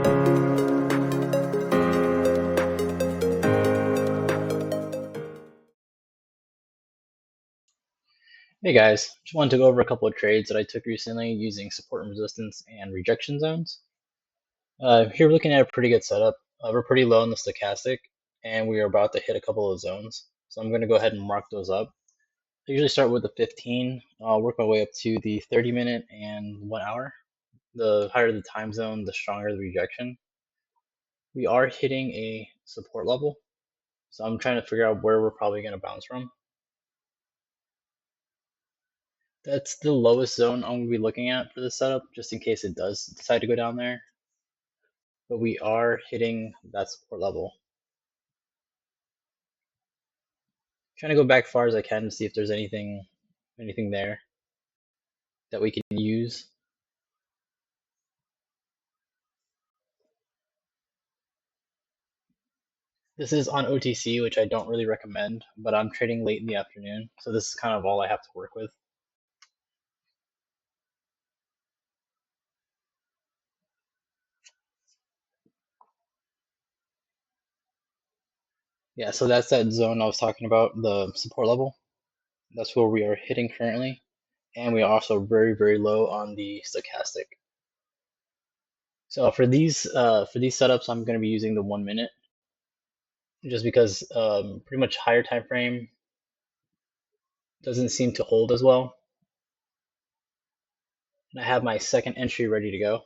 Hey guys, just wanted to go over a couple of trades that I took recently using support and resistance and rejection zones. Here we're looking at a pretty good setup. We're pretty low in the stochastic and we are about to hit a couple of zones. So I'm going to go ahead and mark those up. I usually start with the 15. I'll work my way up to the 30-minute and 1 hour. The higher the time zone, the stronger the rejection. We are hitting a support level, so I'm trying to figure out where we're probably going to bounce from. That's the lowest zone I'm going to be looking at for this setup, just in case it does decide to go down there. But we are hitting that support level. Trying to go back far as I can to see if there's anything there that we can use. This is on OTC, which I don't really recommend, but I'm trading late in the afternoon, so this is kind of all I have to work with. Yeah, so that's that zone I was talking about, the support level. That's where we are hitting currently, and we are also very, very low on the stochastic. So for these setups, I'm going to be using the 1 minute, just because pretty much higher time frame doesn't seem to hold as well. And I have my second entry ready to go.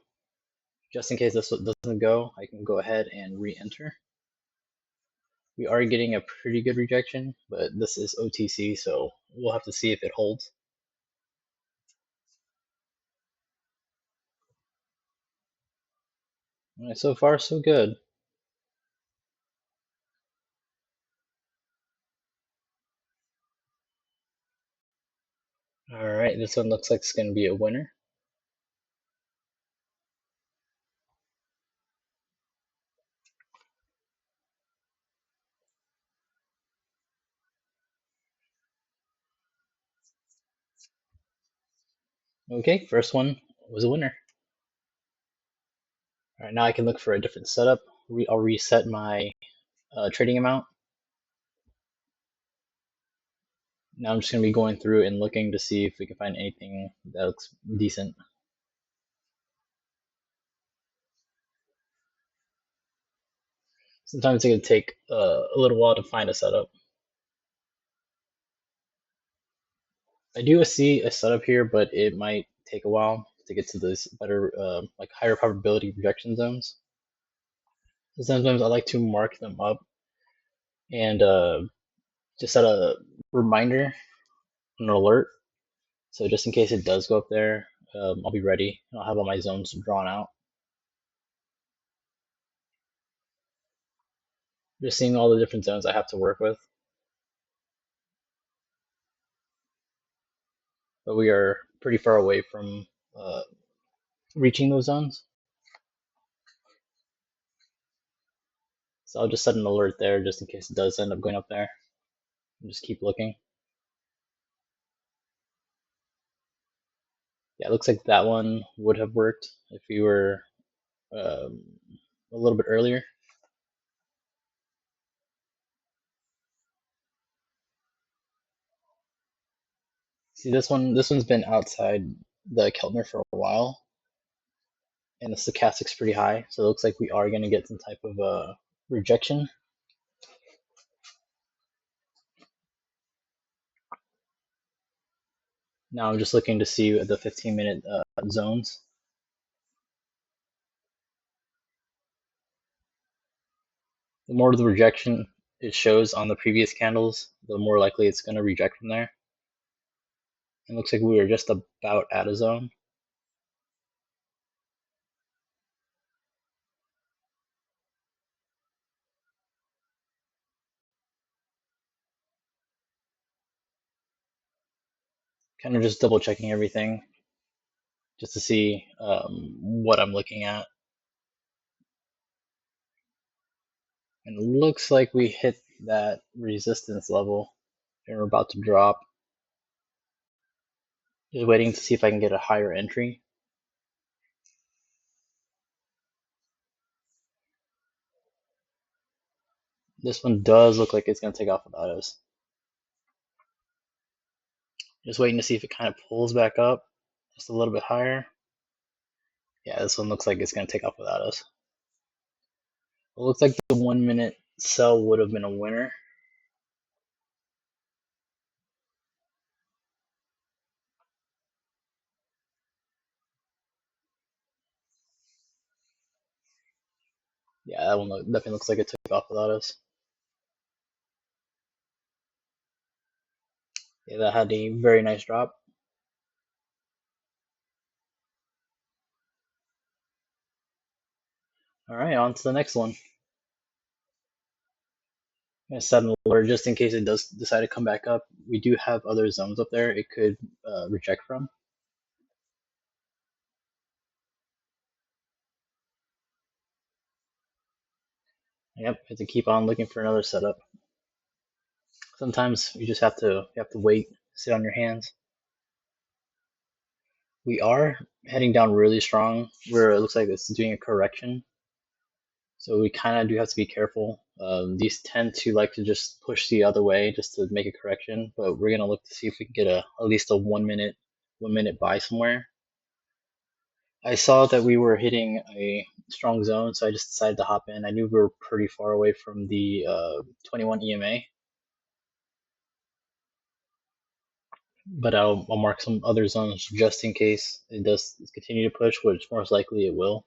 Just in case this doesn't go, I can go ahead and re-enter. We are getting a pretty good rejection, but this is OTC, so we'll have to see if it holds. All right, so far so good. All right, this one looks like it's going to be a winner. Okay, first one was a winner. All right, now I can look for a different setup. I'll reset my trading amount. Now I'm just going to be going through and looking to see if we can find anything that looks decent. Sometimes it can take a little while to find a setup. I do see a setup here, but it might take a while to get to this better, like higher probability rejection zones. So sometimes I like to mark them up and just set a reminder, an alert. So just in case it does go up there, I'll be ready. I'll have all my zones drawn out. Just seeing all the different zones I have to work with. But we are pretty far away from reaching those zones. So I'll just set an alert there just in case it does end up going up there. And just keep looking. Yeah, it looks like that one would have worked if we were a little bit earlier. See, this one's been outside the Keltner for a while, and the stochastic's pretty high, so it looks like we are going to get some type of rejection. Now I'm just looking to see the 15-minute zones. The more the rejection it shows on the previous candles, the more likely it's going to reject from there. It looks like we were just about at a zone. Kind of just double checking everything just to see what I'm looking at. And it looks like we hit that resistance level and we're about to drop. Just waiting to see if I can get a higher entry. This one does look like it's going to take off without us. Just waiting to see if it kind of pulls back up just a little bit higher. Yeah, this one looks like it's going to take off without us. It looks like the 1 minute sell would have been a winner. Yeah, that one definitely looks like it took off without us. Yeah, that had a very nice drop. All right, on to the next one. I'm gonna set an alert just in case it does decide to come back up. We do have other zones up there it could reject from. Yep, have to keep on looking for another setup. Sometimes you just have to wait, sit on your hands. We are heading down really strong where it looks like it's doing a correction. So we kind of do have to be careful. These tend to like to just push the other way just to make a correction, but we're gonna look to see if we can get at least a 1 minute buy somewhere. I saw that we were hitting a strong zone, so I just decided to hop in. I knew we were pretty far away from the 21 EMA, but I'll mark some other zones just in case it does continue to push, which most likely it will.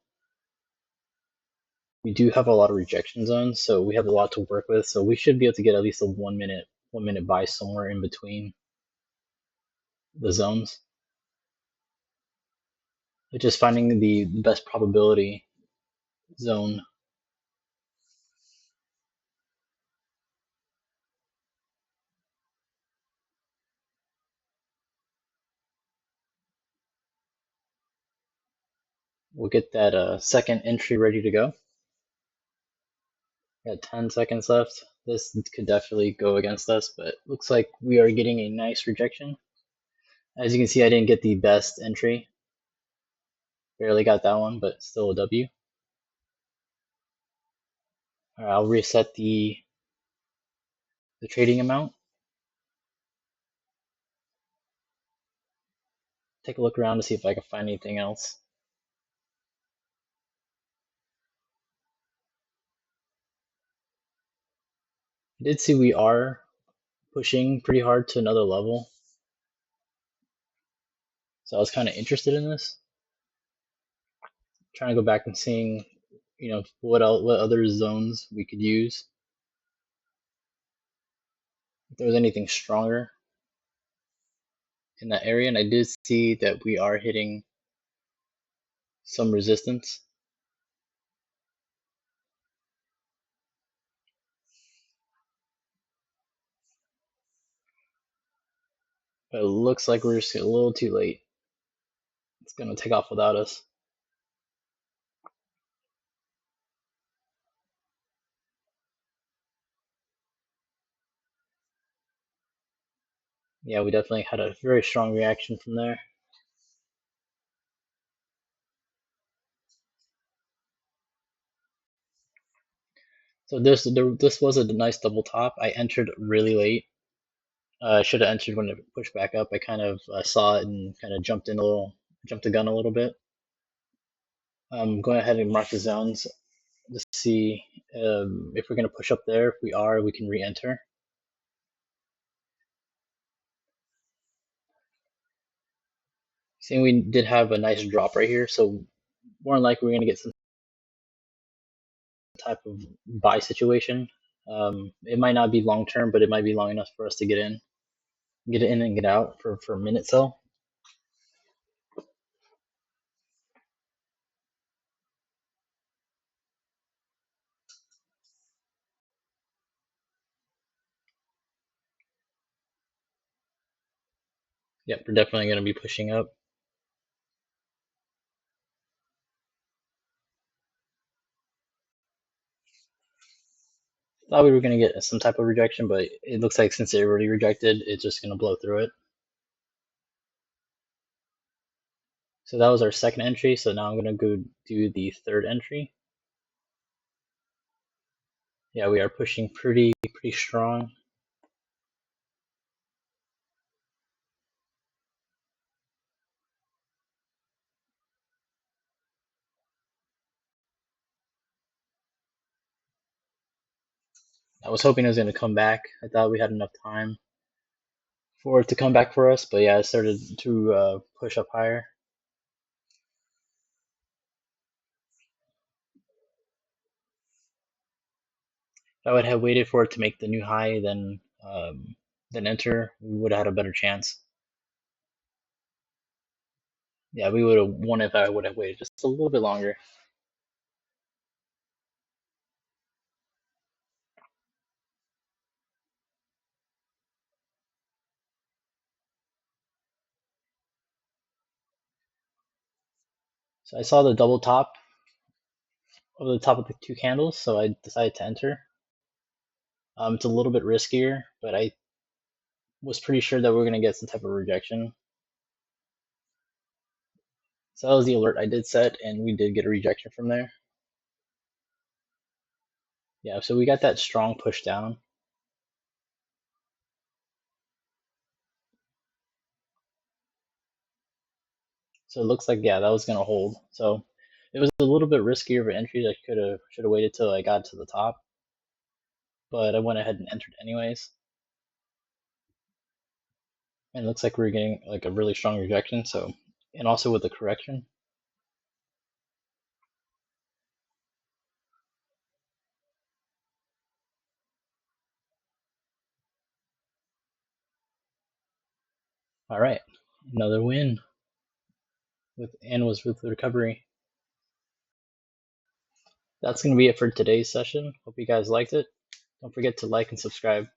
We do have a lot of rejection zones, so we have a lot to work with. So we should be able to get at least a 1 minute buy somewhere in between the zones. It's just finding the best probability zone. We'll get that second entry ready to go. Got 10 seconds left. This could definitely go against us, but looks like we are getting a nice rejection. As you can see, I didn't get the best entry. Barely got that one, but still a W. All right, I'll reset the trading amount. Take a look around to see if I can find anything else. I did see we are pushing pretty hard to another level. So I was kind of interested in this. Trying to go back and seeing, what other zones we could use. If there was anything stronger in that area, and I did see that we are hitting some resistance. But it looks like we're just a little too late. It's going to take off without us. Yeah, we definitely had a very strong reaction from there. So this was a nice double top. I entered really late. I should have entered when it pushed back up. I kind of saw it and kind of jumped the gun a little bit. I'm going ahead and mark the zones to see if we're going to push up there. If we are, we can re-enter. Seeing we did have a nice drop right here, so more than likely we're going to get some type of buy situation. It might not be long term, but it might be long enough for us to get in and get out for a minute sell. Yep, we're definitely going to be pushing up. Thought we were going to get some type of rejection, but it looks like since it already rejected, it's just going to blow through it. So that was our second entry. So now I'm going to go do the third entry. Yeah, we are pushing pretty strong. I was hoping it was going to come back. I thought we had enough time for it to come back for us, but yeah, it started to push up higher. If I would have waited for it to make the new high, then enter, we would have had a better chance. Yeah, we would have won if I would have waited just a little bit longer. So I saw the double top over the top of the two candles, so I decided to enter. It's a little bit riskier, but I was pretty sure that we are going to get some type of rejection. So that was the alert I did set, and we did get a rejection from there. Yeah, so we got that strong push down. So it looks like, yeah, that was going to hold. So it was a little bit riskier of an entry. I should have waited till I got to the top, but I went ahead and entered anyways. And it looks like we're getting like a really strong rejection. So, and also with the correction. All right, another win with recovery. That's going to be it for today's session. Hope you guys liked it. Don't forget to like and subscribe.